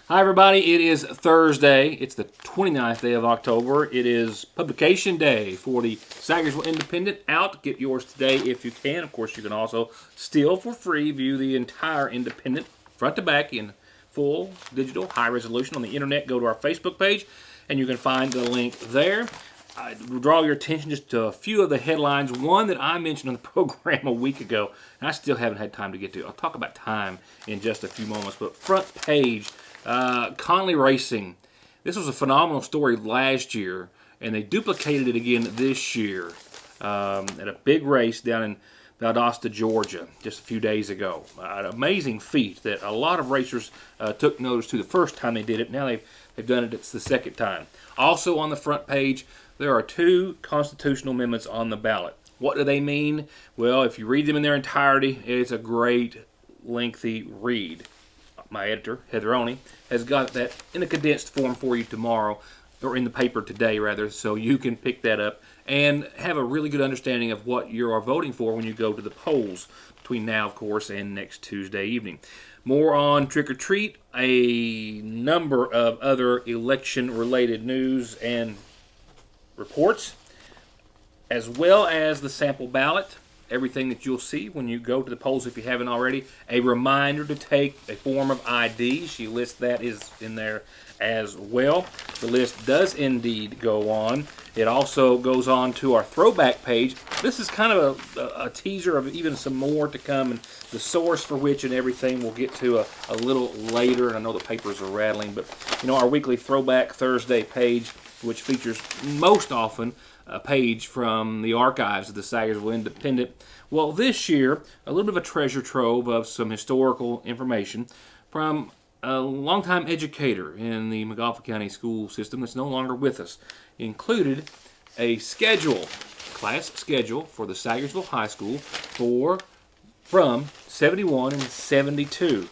Hi, everybody. It is Thursday. It's the 29th day of October. It is publication day for the Sagersville Independent. Out. Get yours today if you can. Of course, you can also still for free view the entire Independent front to back in full digital high resolution on the internet. Go to our Facebook page and you can find the link there. I draw your attention just to a few of the headlines. One that I mentioned on the program a week ago, and I still haven't had time to get to. I'll talk about time in just a few moments. But front page, Conley Racing. This was a phenomenal story last year, and they duplicated it again this year at a big race down in Valdosta, Georgia, just a few days ago. An amazing feat that a lot of racers took notice to the first time they did it. Now they've done it. It's the second time. Also on the front page, there are two constitutional amendments on the ballot. What do they mean? Well, if you read them in their entirety, it's a great, lengthy read. My editor, Heather Oney, has got that in a condensed form for you tomorrow, or in the paper today, rather, so you can pick that up and have a really good understanding of what you are voting for when you go to the polls between now, of course, and next Tuesday evening. More on Trick or Treat, a number of other election-related news and reports, as well as the sample ballot. Everything that you'll see when you go to the polls if you haven't already. A reminder to take a form of ID. She lists that is in there as well. The list does indeed go on. It also goes on to our throwback page. This is kind of a teaser of even some more to come, and the source for which and everything we'll get to a little later. And I know the papers are rattling, but our weekly Throwback Thursday page, which features most often a page from the archives of the Sagersville Independent. Well, this year, a little bit of a treasure trove of some historical information from a longtime educator in the McGoffin County school system that's no longer with us. Included a class schedule for the Sagersville High School from 71 and 72.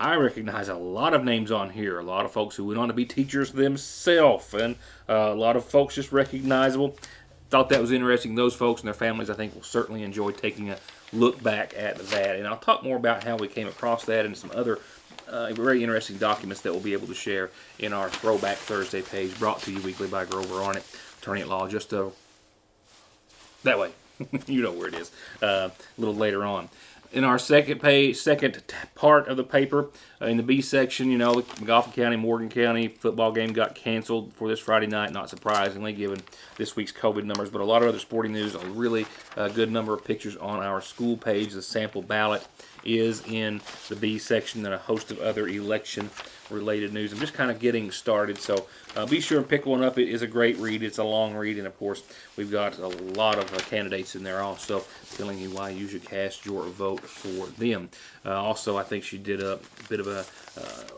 I recognize a lot of names on here, a lot of folks who went on to be teachers themselves, and a lot of folks just recognizable. Thought that was interesting. Those folks and their families, I think, will certainly enjoy taking a look back at that. And I'll talk more about how we came across that and some other very interesting documents that we'll be able to share in our Throwback Thursday page, brought to you weekly by Grover Arnett, attorney at law, just that way. You know where it is, a little later on. In our second part of the paper, in the B section, the McGoffin County, Morgan County football game got canceled for this Friday night, not surprisingly, given this week's COVID numbers, but a lot of other sporting news, a really good number of pictures on our school page. The sample ballot is in the B section, and a host of other election-related news. I'm just kind of getting started, so be sure and pick one up. It is a great read. It's a long read, and of course, we've got a lot of candidates in there also telling you why you should cast your vote for them. Also, I think she did a bit of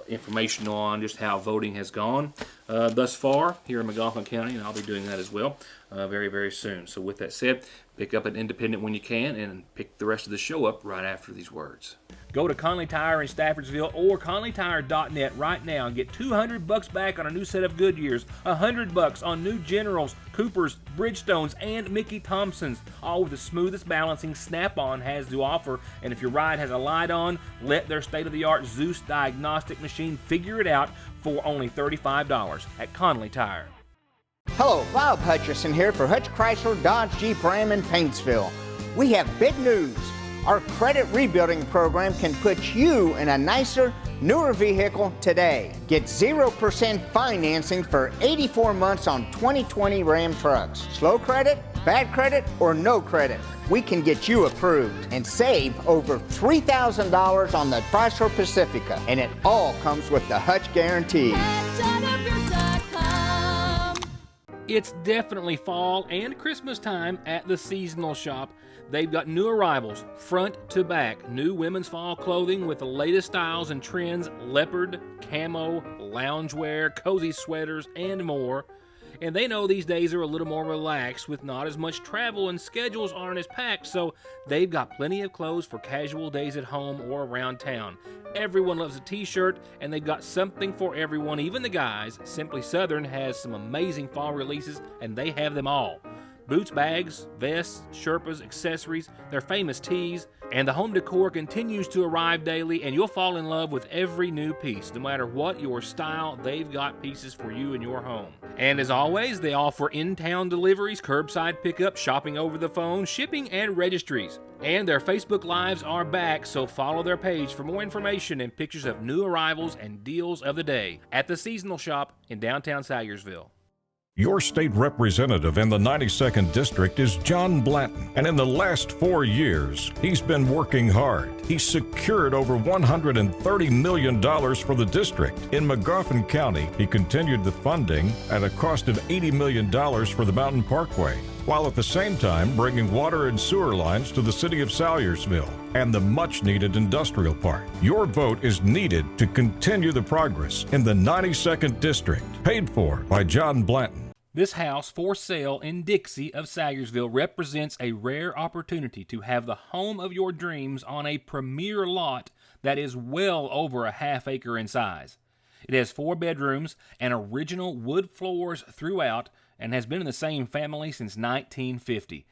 information on just how voting has gone thus far here in McGoffin County, and I'll be doing that as well very, very soon. So with that said, pick up an Independent when you can, and pick the rest of the show up right after these words. Go to Conley Tire in Staffordsville or ConleyTire.net right now and get $200 back on a new set of Goodyears, $100 on new Generals, Coopers, Bridgestones, and Mickey Thompsons, all with the smoothest balancing Snap-on has to offer. And if your ride has a light on, let their state-of-the-art Zeus diagnostic machine figure it out for only $35 at Conley Tire. Hello, Bob Hutchison here for Hutch Chrysler Dodge Jeep Ram in Paintsville. We have big news. Our credit rebuilding program can put you in a nicer, newer vehicle today. Get 0% financing for 84 months on 2020 Ram trucks. Slow credit, bad credit, or no credit. We can get you approved and save over $3,000 on the Chrysler Pacifica. And it all comes with the Hutch Guarantee. It's definitely fall and Christmas time at the seasonal shop. They've got new arrivals, front to back, new women's fall clothing with the latest styles and trends, leopard, camo, loungewear, cozy sweaters, and more. And they know these days are a little more relaxed with not as much travel and schedules aren't as packed, so they've got plenty of clothes for casual days at home or around town. Everyone loves a t-shirt, and they've got something for everyone, even the guys. Simply Southern has some amazing fall releases, and they have them all. Boots, bags, vests, Sherpas, accessories, their famous tees, and the home decor continues to arrive daily, and you'll fall in love with every new piece. No matter what your style, they've got pieces for you in your home. And as always, they offer in-town deliveries, curbside pickup, shopping over the phone, shipping, and registries. And their Facebook Lives are back, so follow their page for more information and pictures of new arrivals and deals of the day at the Seasonal Shop in downtown Sayersville. Your state representative in the 92nd District is John Blanton, and in the last 4 years, he's been working hard. He's secured over $130 million for the district. In McGoffin County, he continued the funding at a cost of $80 million for the Mountain Parkway, while at the same time bringing water and sewer lines to the city of Salyersville and the much-needed industrial park. Your vote is needed to continue the progress in the 92nd District, paid for by John Blanton. This house for sale in Dixie of Sayersville represents a rare opportunity to have the home of your dreams on a premier lot that is well over a half-acre in size. It has 4 bedrooms and original wood floors throughout and has been in the same family since 1950.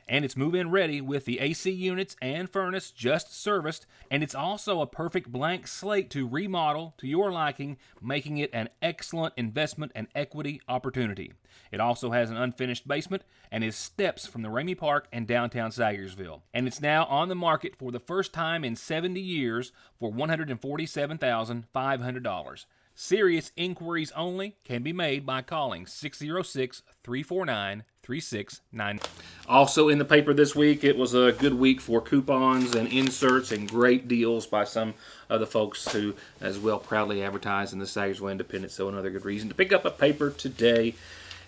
And it's move-in ready with the AC units and furnace just serviced, and it's also a perfect blank slate to remodel to your liking, making it an excellent investment and equity opportunity. It also has an unfinished basement and is steps from the Ramey Park and downtown Sayersville. And it's now on the market for the first time in 70 years for $147,500. Serious inquiries only can be made by calling 606-349-3699. Also in the paper this week, it was a good week for coupons and inserts and great deals by some of the folks who as well proudly advertise in the Sayersville Independent, so another good reason to pick up a paper today.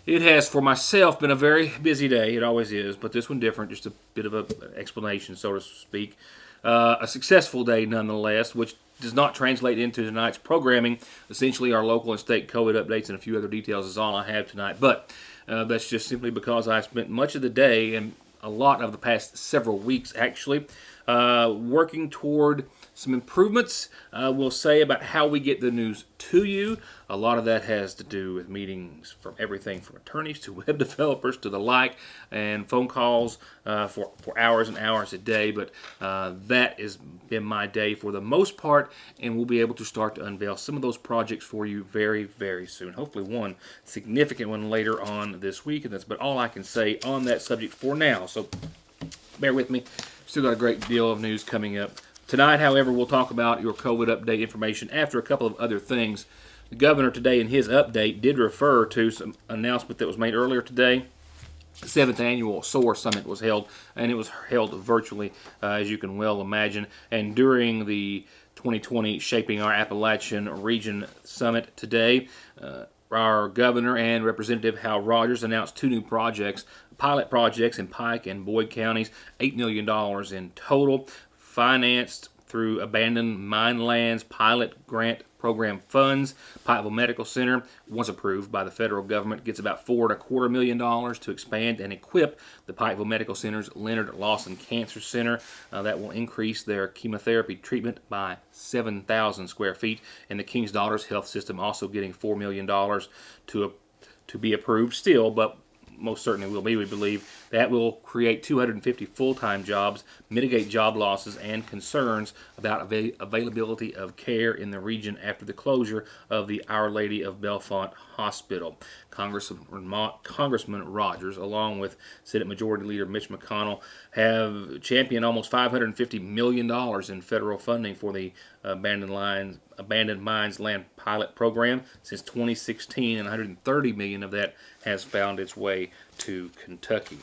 It has, for myself, been a very busy day. It always is, but this one different, just a bit of an explanation, so to speak. A successful day nonetheless, which does not translate into tonight's programming. Essentially, our local and state COVID updates and a few other details is all I have tonight. But that's just simply because I spent much of the day and a lot of the past several weeks, actually, working toward some improvements, we'll say, about how we get the news to you. A lot of that has to do with meetings from everything from attorneys to web developers to the like, and phone calls for hours and hours a day. But that has been my day for the most part, and we'll be able to start to unveil some of those projects for you very, very soon. Hopefully one significant one later on this week, and that's about all I can say on that subject for now. So bear with me. Still got a great deal of news coming up. Tonight, however, we'll talk about your COVID update information after a couple of other things. The governor today in his update did refer to some announcement that was made earlier today. The 7th annual SOAR Summit was held, and it was held virtually, as you can well imagine. And during the 2020 Shaping Our Appalachian Region Summit today, our governor and Representative Hal Rogers announced 2 new projects, pilot projects in Pike and Boyd counties, $8 million in total, financed through Abandoned Mine Lands Pilot Grant Program funds. Pikeville Medical Center, once approved by the federal government, gets about $4.25 million to expand and equip the Pikeville Medical Center's Leonard Lawson Cancer Center. That will increase their chemotherapy treatment by 7,000 square feet. And the King's Daughters Health System also getting $4 million to be approved still, but most certainly will be, we believe. That will create 250 full-time jobs, mitigate job losses and concerns about availability of care in the region after the closure of the Our Lady of Bellefonte Hospital. Congressman Rogers, along with Senate Majority Leader Mitch McConnell, have championed almost $550 million in federal funding for the Abandoned Mines Land Pilot Program since 2016, and $130 million of that has found its way to Kentucky.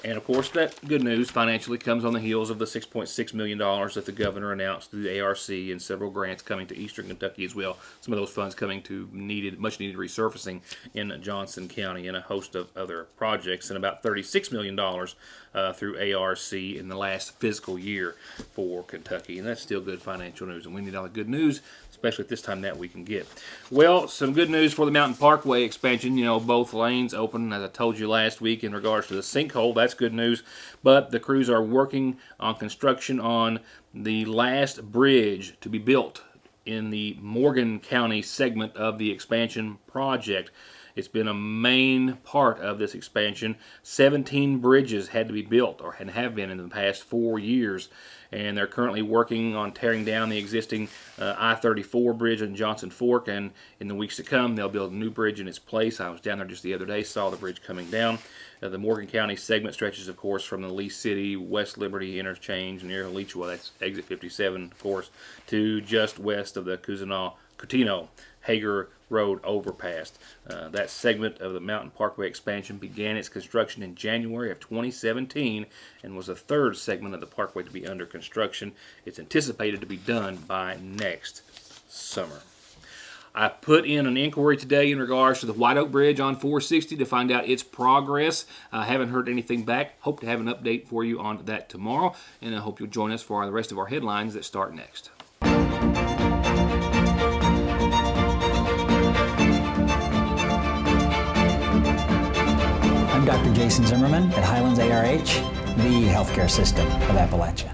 And of course, that good news financially comes on the heels of the $6.6 million that the governor announced through the ARC and several grants coming to eastern Kentucky as well. Some of those funds coming to much needed resurfacing in Johnson County and a host of other projects, and about $36 million through ARC in the last fiscal year for Kentucky. And that's still good financial news, and we need all the good news, especially at this time, that we can get. Well, some good news for the Mountain Parkway expansion. You know, both lanes open, as I told you last week, in regards to the sinkhole. That's good news. But the crews are working on construction on the last bridge to be built in the Morgan County segment of the expansion project. It's been a main part of this expansion. 17 bridges had to be built, or have been in the past 4 years, and they're currently working on tearing down the existing I-34 bridge in Johnson Fork, and in the weeks to come they'll build a new bridge in its place. I was down there just the other day, saw the bridge coming down. The Morgan County segment stretches, of course, from the Lee City, West Liberty interchange near Alachua, that's exit 57, of course, to just west of the Cutino Hager Road overpass. That segment of the Mountain Parkway expansion began its construction in January of 2017 and was the third segment of the parkway to be under construction. It's anticipated to be done by next summer. I put in an inquiry today in regards to the White Oak Bridge on 460 to find out its progress. I haven't heard anything back. Hope to have an update for you on that tomorrow, and I hope you'll join us for the rest of our headlines that start next. I'm Dr. Jason Zimmerman at Highlands ARH, the healthcare system of Appalachia.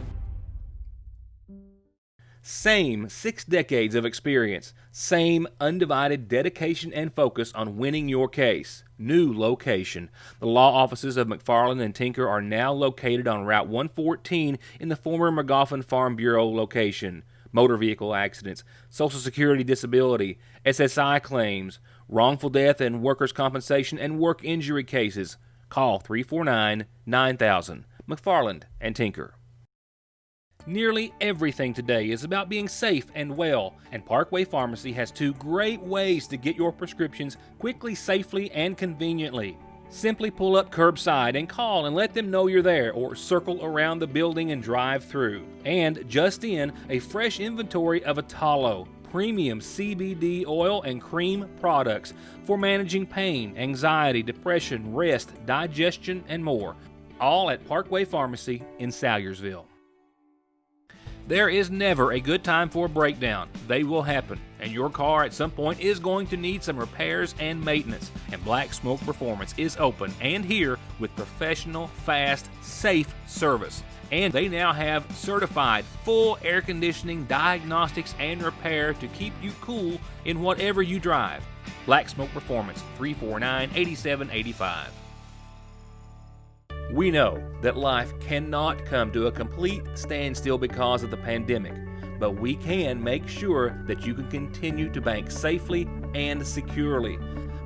Same 6 decades of experience, same undivided dedication and focus on winning your case. New location. The law offices of McFarland and Tinker are now located on Route 114 in the former Magoffin Farm Bureau location. Motor vehicle accidents, Social Security disability, SSI claims, wrongful death and workers' compensation and work injury cases. Call 349-9000. McFarland and Tinker. Nearly everything today is about being safe and well, and Parkway Pharmacy has 2 great ways to get your prescriptions quickly, safely, and conveniently. Simply pull up curbside and call and let them know you're there, or circle around the building and drive through. And just in, a fresh inventory of Atalo, premium CBD oil and cream products for managing pain, anxiety, depression, rest, digestion, and more. All at Parkway Pharmacy in Salyersville. There is never a good time for a breakdown. They will happen, and your car at some point is going to need some repairs and maintenance. And Black Smoke Performance is open and here with professional, fast, safe service. And they now have certified full air conditioning, diagnostics, and repair to keep you cool in whatever you drive. Black Smoke Performance, 349-8785. We know that life cannot come to a complete standstill because of the pandemic, but we can make sure that you can continue to bank safely and securely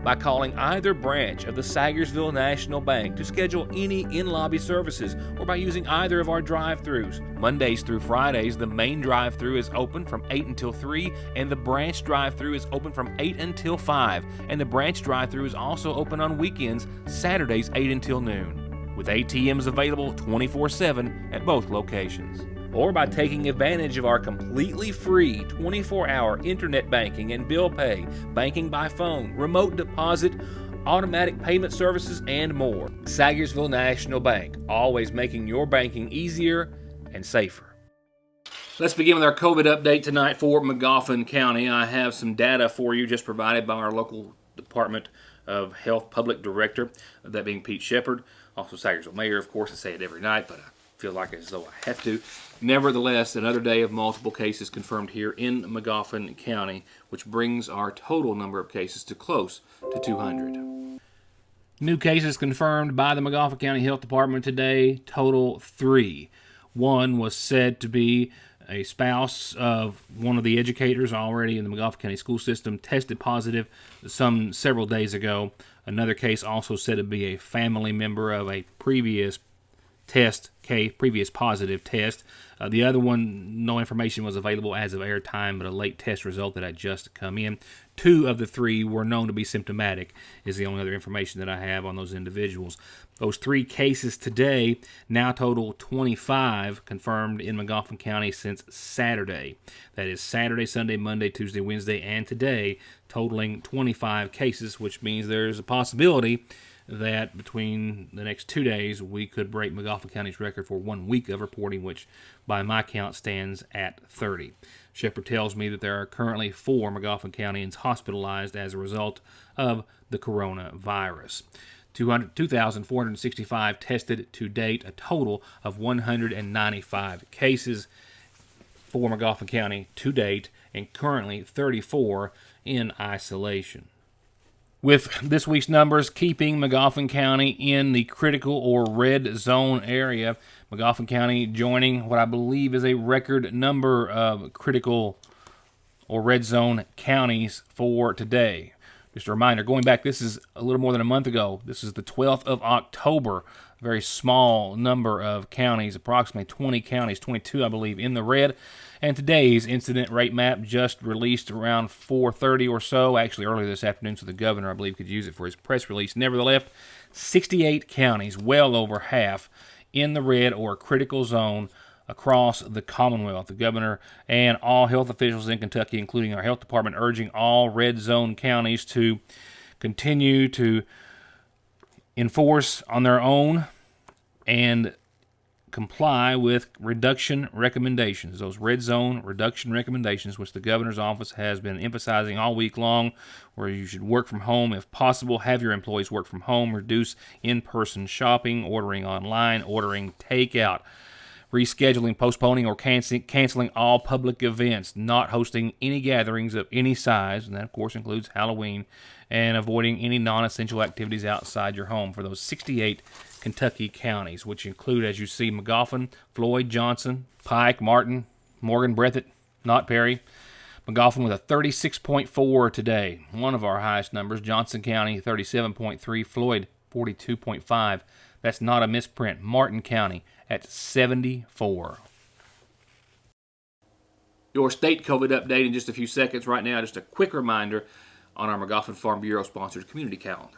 by calling either branch of the Sagersville National Bank to schedule any in-lobby services, or by using either of our drive-thrus. Mondays through Fridays, the main drive-thru is open from 8 until 3, and the branch drive-thru is open from 8 until 5, and the branch drive-thru is also open on weekends, Saturdays 8 until noon, with ATMs available 24/7 at both locations. Or by taking advantage of our completely free 24-hour internet banking and bill pay, banking by phone, remote deposit, automatic payment services, and more. Sagersville National Bank, always making your banking easier and safer. Let's begin with our COVID update tonight for Magoffin County. I have some data for you just provided by our local Department of Health Public Director, that being Pete Shepard. Also Sagersville Mayor, of course. I say it every night, but I feel like as though I have to. Nevertheless, another day of multiple cases confirmed here in Magoffin County, which brings our total number of cases to close to 200. New cases confirmed by the Magoffin County Health Department today, total 3. One was said to be a spouse of one of the educators already in the Magoffin County school system, tested positive several days ago. Another case also said to be a family member of a previous positive test. The other one, no information was available as of airtime, but a late test result that had just come in. 2 of the 3 were known to be symptomatic, is the only other information that I have on those individuals. Those 3 cases today now total 25 confirmed in Magoffin County since Saturday. That is Saturday, Sunday, Monday, Tuesday, Wednesday, and today, totaling 25 cases, which means there's a possibility that between the next 2 days, we could break Magoffin County's record for 1 week of reporting, which by my count stands at 30. Shepard tells me that there are currently 4 Magoffin Countyans hospitalized as a result of the coronavirus. 2,465 tested to date, a total of 195 cases for Magoffin County to date, and currently 34 in isolation. With this week's numbers keeping Magoffin County in the critical or red zone area, Magoffin County joining what I believe is a record number of critical or red zone counties for today. Just a reminder, going back, this is a little more than a month ago. This is the 12th of October. A very small number of counties, approximately 20 counties, 22 I believe, in the red. And today's incident rate map just released around 4:30 or so, actually earlier this afternoon, so the governor, I believe, could use it for his press release. Nevertheless, 68 counties, well over half, in the red or critical zone across the Commonwealth. The governor and all health officials in Kentucky, including our health department, urging all red zone counties to continue to enforce on their own and comply with reduction recommendations, those red zone reduction recommendations, which the governor's office has been emphasizing all week long, where you should work from home if possible, have your employees work from home, reduce in-person shopping, ordering online, ordering takeout, rescheduling, postponing, or canceling all public events, not hosting any gatherings of any size, and that, of course, includes Halloween, and avoiding any non-essential activities outside your home for those 68 Kentucky counties, which include, as you see, Magoffin, Floyd, Johnson, Pike, Martin, Morgan, Breathitt, Not Perry. Magoffin with a 36.4 today, one of our highest numbers. Johnson County, 37.3. Floyd, 42.5. That's not a misprint. Martin County at 74. Your state COVID update in just a few seconds. Right now, just a quick reminder on our Magoffin Farm Bureau-sponsored community calendar.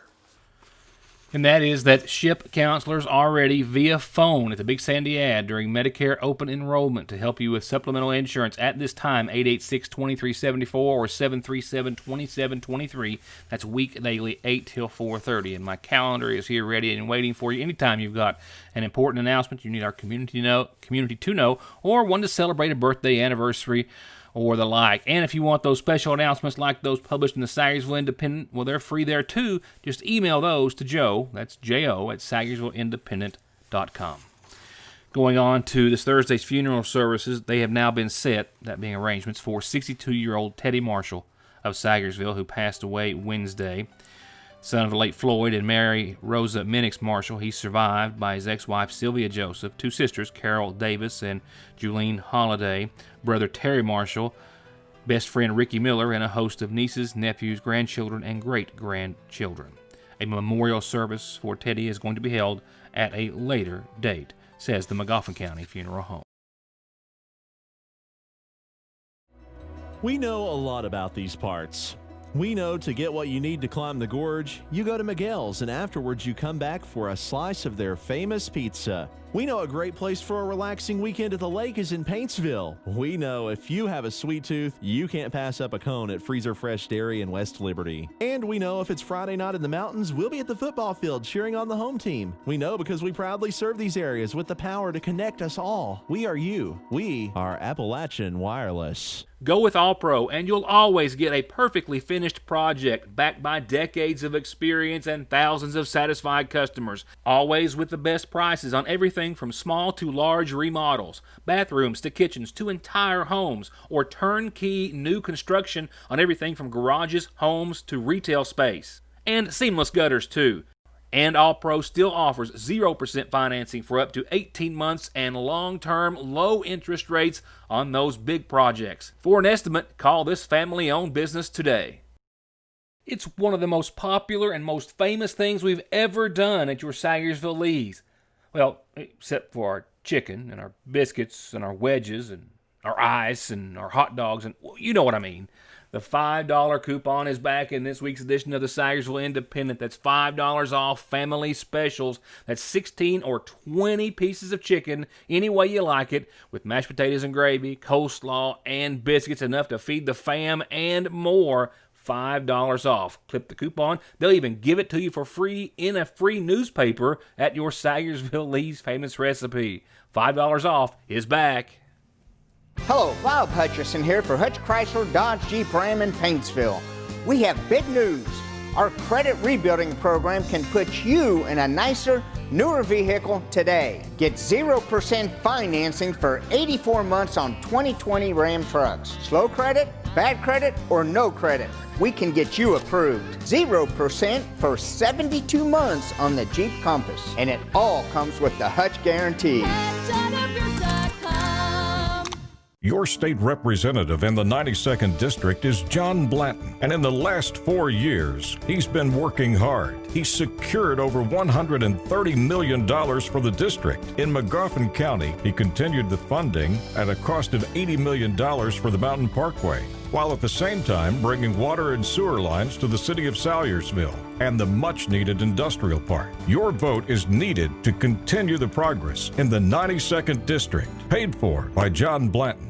And that is that SHIP counselors are ready via phone at the Big Sandy ad during Medicare open enrollment to help you with supplemental insurance at this time, 886-2374 or 737-2723. That's weekdaily, 8 till 4:30. And my calendar is here ready and waiting for you anytime you've got an important announcement you need our community to know, or one to celebrate a birthday, anniversary, or the like. And if you want those special announcements like those published in the Sagersville Independent, well, they're free there too. Just email those to Joe, that's J-O, at SagersvilleIndependent.com. Going on to this Thursday's funeral services, they have now been set, that being arrangements, for 62-year-old Teddy Marshall of Sagersville, who passed away Wednesday. Son of the late Floyd and Mary Rosa Minix Marshall, he's survived by his ex-wife Sylvia Joseph, two sisters, Carol Davis and Julene Holliday, brother Terry Marshall, best friend Ricky Miller, and a host of nieces, nephews, grandchildren, and great-grandchildren. A memorial service for Teddy is going to be held at a later date, says the Magoffin County Funeral Home. We know a lot about these parts. We know to get what you need to climb the gorge, you go to Miguel's, and afterwards you come back for a slice of their famous pizza. We know a great place for a relaxing weekend at the lake is in Paintsville. We know if you have a sweet tooth, you can't pass up a cone at Freezer Fresh Dairy in West Liberty. And we know if it's Friday night in the mountains, we'll be at the football field cheering on the home team. We know because we proudly serve these areas with the power to connect us all. We are you. We are Appalachian Wireless. Go with All Pro, and you'll always get a perfectly finished project backed by decades of experience and thousands of satisfied customers. Always with the best prices on everything from small to large remodels, bathrooms to kitchens to entire homes, or turnkey new construction on everything from garages, homes to retail space. And seamless gutters too. And All Pro still offers 0% financing for up to 18 months and long-term low interest rates on those big projects. For an estimate, call this family-owned business today. It's one of the most popular and most famous things we've ever done at your Sagersville Lee's. Well, except for our chicken and our biscuits and our wedges and our ice and our hot dogs and, well, you know what I mean. The $5 coupon is back in this week's edition of the Sagersville Independent. That's $5 off family specials. That's 16 or 20 pieces of chicken, any way you like it, with mashed potatoes and gravy, coleslaw, and biscuits, enough to feed the fam and more. $5 off. Clip the coupon. They'll even give it to you for free in a free newspaper at your Sagersville Lee's famous recipe. $5 off is back. Hello, Bob Hutchison here for Hutch Chrysler Dodge Jeep Ram in Paintsville. We have big news. Our credit rebuilding program can put you in a nicer, newer vehicle today. Get 0% financing for 84 months on 2020 Ram trucks. Slow credit, bad credit, or no credit, we can get you approved. 0% for 72 months on the Jeep Compass. And it all comes with the Hutch Guarantee. Your state representative in the 92nd District is John Blanton, and in the last 4 years, he's been working hard. He's secured over $130 million for the district. In McGoffin County, he continued the funding at a cost of $80 million for the Mountain Parkway, while at the same time bringing water and sewer lines to the city of Salyersville and the much-needed industrial park. Your vote is needed to continue the progress in the 92nd District, paid for by John Blanton.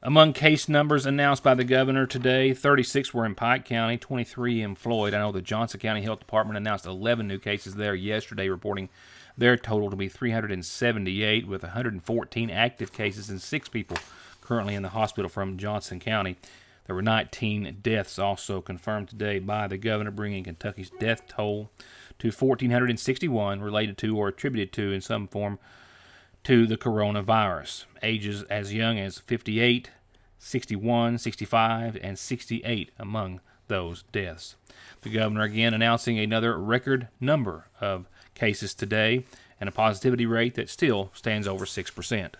Among case numbers announced by the governor today, 36 were in Pike County, 23 in Floyd. I know the Johnson County Health Department announced 11 new cases there yesterday, reporting their total to be 378, with 114 active cases and 6 people currently in the hospital from Johnson County. There were 19 deaths also confirmed today by the governor, bringing Kentucky's death toll to 1,461 related to or attributed to in some form to the coronavirus. Ages as young as 58, 61, 65, and 68 among those deaths. The governor again announcing another record number of cases today and a positivity rate that still stands over 6%.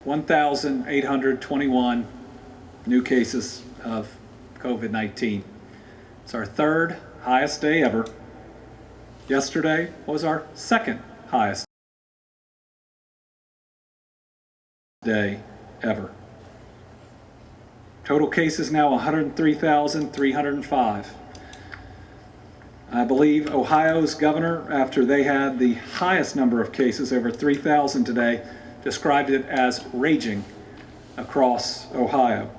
1,821 new cases of COVID-19. It's our third highest day ever. Yesterday was our second highest day ever. Total cases now 103,305. I believe Ohio's governor, after they had the highest number of cases, over 3,000 today, described it as raging across Ohio.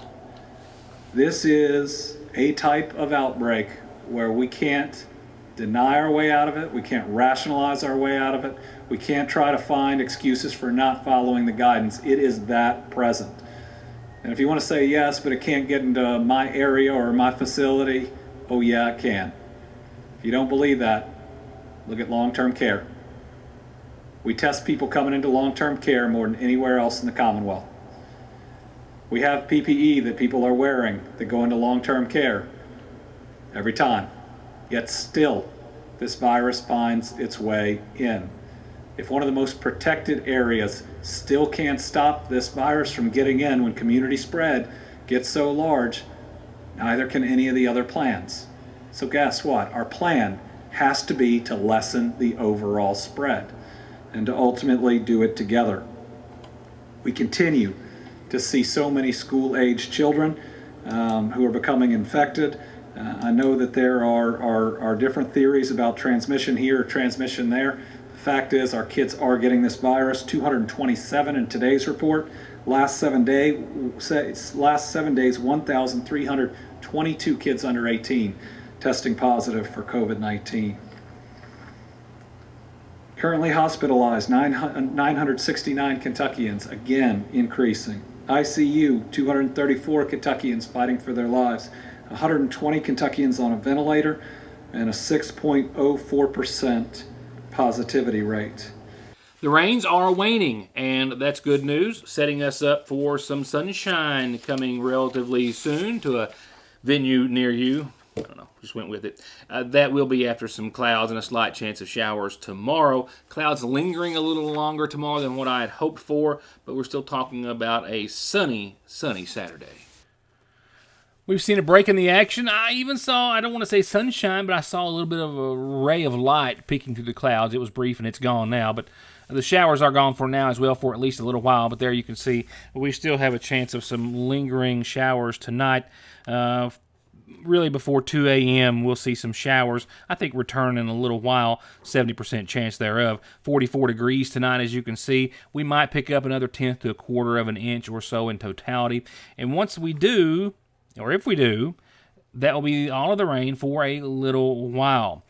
This is a type of outbreak where we can't deny our way out of it, we can't rationalize our way out of it, we can't try to find excuses for not following the guidance. It is that present. And if you want to say yes, but it can't get into my area or my facility, oh yeah, it can. If you don't believe that, look at long-term care. We test people coming into long-term care more than anywhere else in the Commonwealth. We have PPE that people are wearing that go into long-term care every time. Yet still, this virus finds its way in. If one of the most protected areas still can't stop this virus from getting in when community spread gets so large, neither can any of the other plans. So guess what? Our plan has to be to lessen the overall spread and to ultimately do it together. We continue to see so many school-aged children who are becoming infected. I know that there are different theories about transmission here, transmission there. The fact is our kids are getting this virus. 227 in today's report. Last 7 days, 1,322 kids under 18 testing positive for COVID-19. Currently hospitalized, 969 Kentuckians, again increasing. ICU, 234 Kentuckians fighting for their lives. 120 Kentuckians on a ventilator, and a 6.04% positivity rate. The rains are waning, and that's good news, setting us up for some sunshine coming relatively soon to a venue near you. I don't know, just went with it. That will be after some clouds and a slight chance of showers tomorrow. Clouds lingering a little longer tomorrow than what I had hoped for, but we're still talking about a sunny Saturday. We've seen a break in the action. I even saw, I don't want to say sunshine, but I saw a little bit of a ray of light peeking through the clouds. It was brief and it's gone now, but the showers are gone for now as well for at least a little while. But there you can see we still have a chance of some lingering showers tonight. Really before 2 a.m. we'll see some showers. I think return in a little while, 70% chance thereof. 44 degrees tonight, as you can see. We might pick up another tenth to a quarter of an inch or so in totality. And once we do, or if we do, that will be all of the rain for a little while.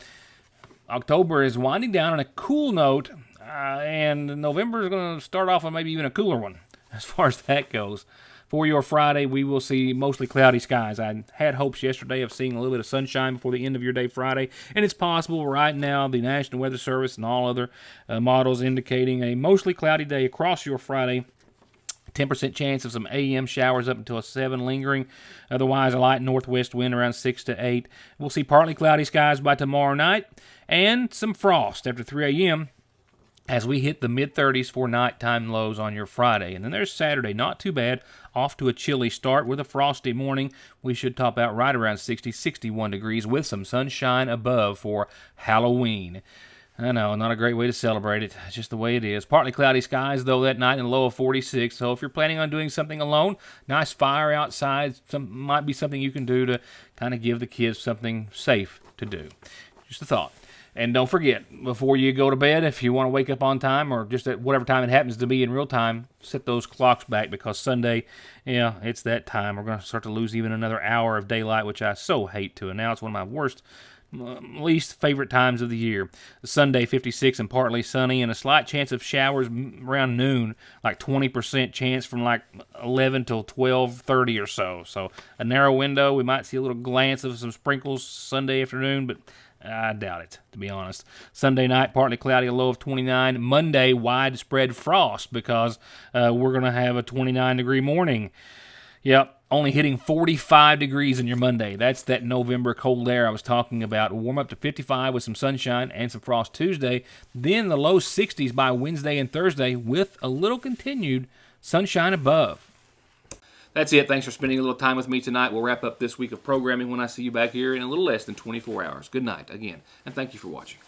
October is winding down on a cool note, and November is going to start off on maybe even a cooler one as far as that goes. For your Friday, we will see mostly cloudy skies. I had hopes yesterday of seeing a little bit of sunshine before the end of your day Friday, and it's possible right now. The National Weather Service and all other models indicating a mostly cloudy day across your Friday. 10% chance of some AM showers up until a 7 lingering. Otherwise, a light northwest wind around 6 to 8. We'll see partly cloudy skies by tomorrow night and some frost after 3 a.m. as we hit the mid-30s for nighttime lows on your Friday. And then there's Saturday, not too bad, off to a chilly start with a frosty morning. We should top out right around 60, 61 degrees with some sunshine above for Halloween. I know, not a great way to celebrate it. It's just the way it is. Partly cloudy skies, though, that night, and a low of 46. So if you're planning on doing something alone, nice fire outside might be something you can do to kind of give the kids something safe to do. Just a thought. And don't forget, before you go to bed, if you want to wake up on time or just at whatever time it happens to be in real time, set those clocks back because Sunday, it's that time. We're going to start to lose even another hour of daylight, which I so hate to announce. One of my least favorite times of the year. Sunday, 56 and partly sunny, and a slight chance of showers around noon, like 20% chance from like 11 till 12:30 or so. So a narrow window. We might see a little glance of some sprinkles Sunday afternoon, but I doubt it, to be honest. Sunday night, partly cloudy, a low of 29. Monday, widespread frost because we're going to have a 29-degree morning. Yep. Only hitting 45 degrees in your Monday. That's that November cold air I was talking about. Warm up to 55 with some sunshine and some frost Tuesday. Then the low 60s by Wednesday and Thursday with a little continued sunshine above. That's it. Thanks for spending a little time with me tonight. We'll wrap up this week of programming when I see you back here in a little less than 24 hours. Good night again, and thank you for watching.